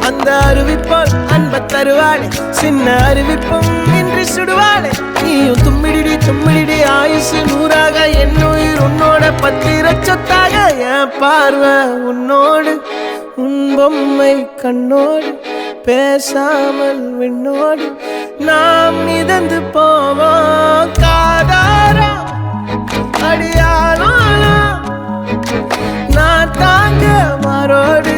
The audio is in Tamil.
அந்த அறிவிப்போல் அன்ப தருவாளே சின்ன அறிவிப்பும் இன்று சுடுவாளே நீயும் தும்மிடி ஆயுசு 100ஆக என் உயிர் உன்னோட பத்திர சொத்தாக என் பார்வை உன்னோடு உன் பொம்மை கண்ணோடு பேசாமல் விண்ணோடு நாம் மிதந்து போவோம் காதாரா அடியானாலும் நான் தாங்க மாறோடு